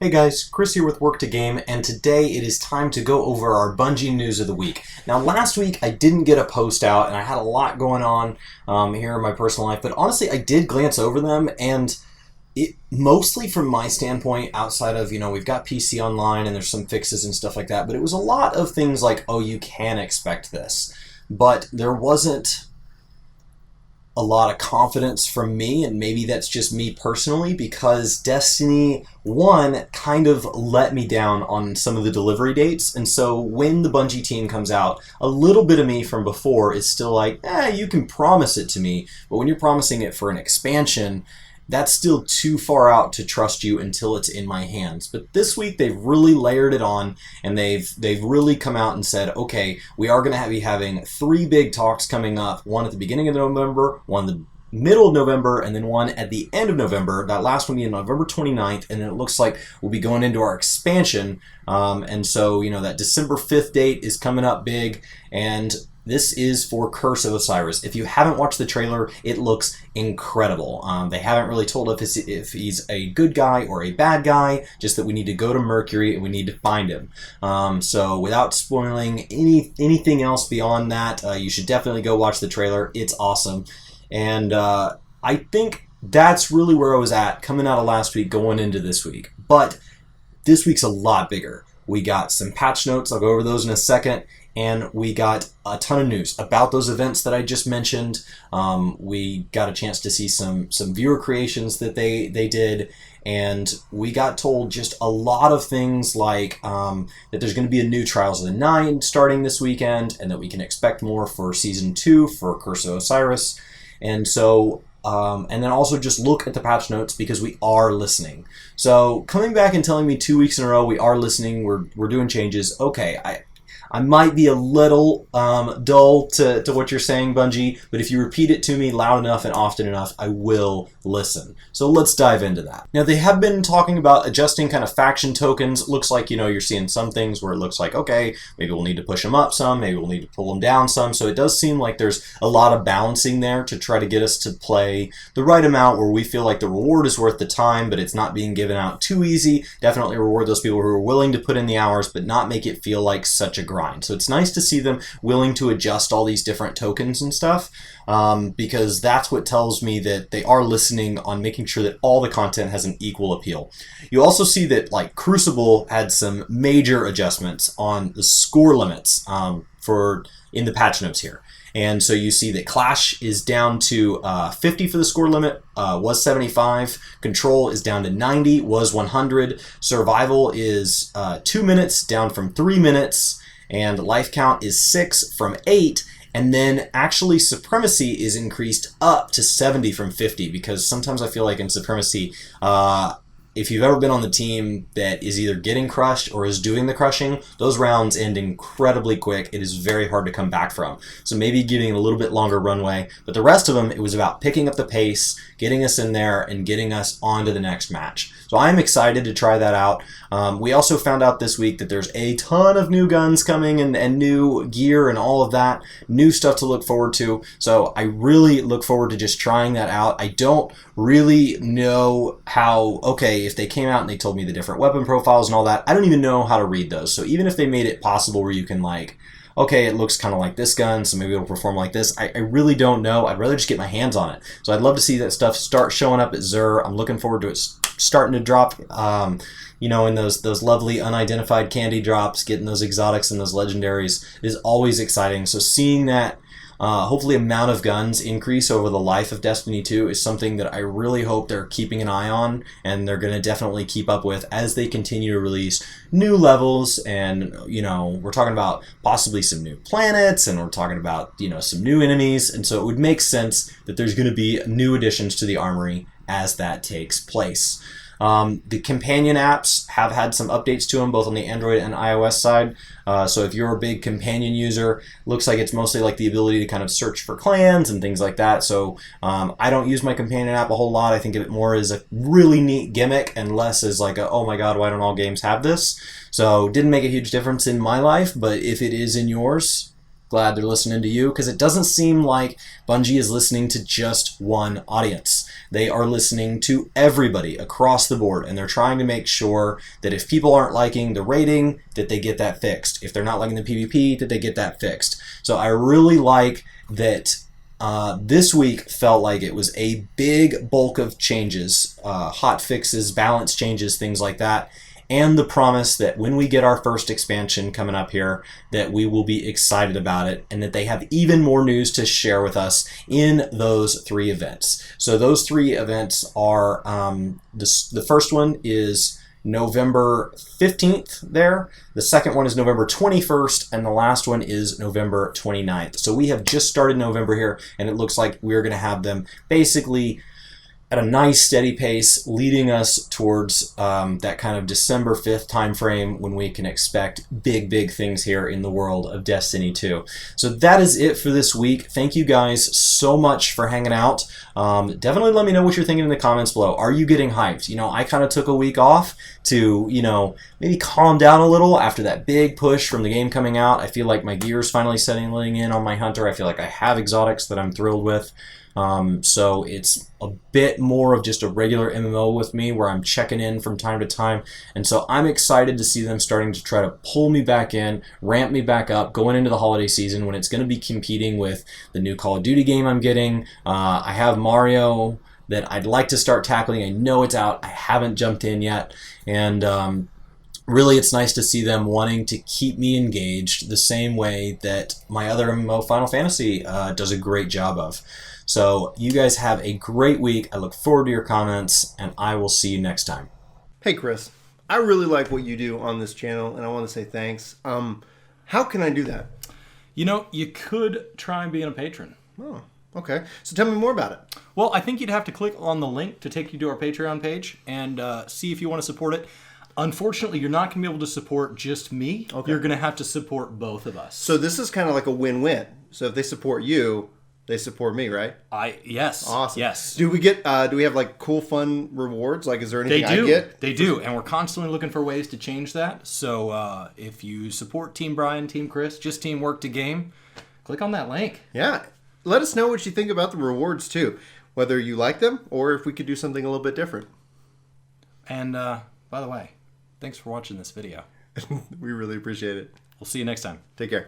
Hey guys, Chris here with Work to Game, and today it is time to go over our Bungie news of the week. Now, last week I didn't get a post out, and I had a lot going on here in my personal life, but honestly, I did glance over them, and it mostly from my standpoint, outside of, we've got PC Online, and there's some fixes and stuff like that, but it was a lot of things like, oh, you can expect this. But there wasn't a lot of confidence from me, and maybe that's just me personally, because Destiny 1 kind of let me down on some of the delivery dates, and so when the Bungie team comes out, a little bit of me from before is still like, you can promise it to me, but when you're promising it for an expansion, that's still too far out to trust you until it's in my hands. But this week they've really layered it on, and they've really come out and said, okay, we are going to be having 3 big talks coming up, one at the beginning of November, one in the middle of November, and then one at the end of November. That last one being November 29th, and it looks like we'll be going into our expansion. And so, that December 5th date is coming up big, and this is for Curse of Osiris. If you haven't watched the trailer, it looks incredible. They haven't really told us if he's a good guy or a bad guy, just that we need to go to Mercury and we need to find him. So without spoiling anything else beyond that, you should definitely go watch the trailer. It's awesome. And I think that's really where I was at coming out of last week, going into this week. But this week's a lot bigger. We got some patch notes. I'll go over those in a second. And we got a ton of news about those events that I just mentioned. We got a chance to see some viewer creations that they did, and we got told just a lot of things like that there's going to be a new Trials of the Nine starting this weekend, and that we can expect more for Season 2 for Curse of Osiris. And so, and then also just look at the patch notes, because we are listening. So coming back and telling me 2 weeks in a row we are listening, we're doing changes, okay, I might be a little dull to what you're saying, Bungie, but if you repeat it to me loud enough and often enough, I will listen. So let's dive into that. Now, they have been talking about adjusting kind of faction tokens. It looks like, you're seeing some things where it looks like, okay, maybe we'll need to push them up some, maybe we'll need to pull them down some. So it does seem like there's a lot of balancing there to try to get us to play the right amount where we feel like the reward is worth the time, but it's not being given out too easy. Definitely reward those people who are willing to put in the hours, but not make it feel like such a grind. So it's nice to see them willing to adjust all these different tokens and stuff, because that's what tells me that they are listening on making sure that all the content has an equal appeal. You also see that Crucible had some major adjustments on the score limits in the patch notes here. And so you see that Clash is down to 50 for the score limit, was 75. Control is down to 90, was 100. Survival is 2 minutes, down from 3 minutes. And life count is 6 from 8. And then actually Supremacy is increased up to 70 from 50, because sometimes I feel like in Supremacy, if you've ever been on the team that is either getting crushed or is doing the crushing, those rounds end incredibly quick. It is very hard to come back from. So maybe giving a little bit longer runway. But the rest of them, it was about picking up the pace, getting us in there, and getting us on to the next match. So I'm excited to try that out. We also found out this week that there's a ton of new guns coming and new gear and all of that. New stuff to look forward to. So I really look forward to just trying that out. I don't really know how, okay, if they came out and they told me the different weapon profiles and all that, I don't even know how to read those. So even if they made it possible where you can okay, it looks kind of like this gun, so maybe it'll perform like this, I really don't know. I'd rather just get my hands on it. So I'd love to see that stuff start showing up at Xur. I'm looking forward to it starting to drop, in those lovely unidentified candy drops, getting those exotics and those legendaries is always exciting. So seeing that hopefully amount of guns increase over the life of Destiny 2 is something that I really hope they're keeping an eye on, and they're going to definitely keep up with as they continue to release new levels. And we're talking about possibly some new planets, and we're talking about some new enemies, and so it would make sense that there's going to be new additions to the armory as that takes place. The companion apps have had some updates to them, both on the Android and iOS side. So if you're a big companion user, looks like it's mostly the ability to kind of search for clans and things like that. So I don't use my companion app a whole lot. I think of it more as a really neat gimmick and less as oh my god, why don't all games have this? So didn't make a huge difference in my life, but if it is in yours, glad they're listening to you, because it doesn't seem like Bungie is listening to just one audience. They are listening to everybody across the board, and they're trying to make sure that if people aren't liking the rating, that they get that fixed. If they're not liking the PvP, that they get that fixed. So I really like that this week felt like it was a big bulk of changes, hot fixes, balance changes, things like that, and the promise that when we get our first expansion coming up here, that we will be excited about it, and that they have even more news to share with us in those 3 events. So those 3 events are, the first one is November 15th there. The second one is November 21st, and the last one is November 29th. So we have just started November here, and it looks like we're going to have them basically at a nice steady pace, leading us towards that kind of December 5th time frame when we can expect big things here in the world of Destiny 2. So that is it for this week. Thank you guys so much for hanging out. Definitely let me know what you're thinking in the comments below. Are you getting hyped? You know, I kind of took a week off to, you know, maybe calm down a little after that big push from the game coming out. I feel like my gear's finally settling in on my hunter. I feel like I have exotics that I'm thrilled with. So it's a bit more of just a regular MMO with me where I'm checking in from time to time, and so I'm excited to see them starting to try to pull me back in, ramp me back up going into the holiday season when it's going to be competing with the new Call of Duty game I'm getting. I have Mario that I'd like to start tackling. I know it's out. I haven't jumped in yet, and really, it's nice to see them wanting to keep me engaged the same way that my other MMO, Final Fantasy, does a great job of. So you guys have a great week. I look forward to your comments, and I will see you next time. Hey, Chris. I really like what you do on this channel, and I want to say thanks. How can I do that? You know, you could try being a patron. Oh, okay. So tell me more about it. Well, I think you'd have to click on the link to take you to our Patreon page and see if you want to support it. Unfortunately, you're not going to be able to support just me. Okay. You're going to have to support both of us. So this is kind of like a win-win. So if they support you, they support me, right? Yes. Awesome. Yes. Do we have like cool, fun rewards? Like, is there anything I get? They do, and we're constantly looking for ways to change that. So if you support Team Brian, Team Chris, just teamwork to game, click on that link. Yeah. Let us know what you think about the rewards too, whether you like them or if we could do something a little bit different. And by the way, thanks for watching this video. We really appreciate it. We'll see you next time. Take care.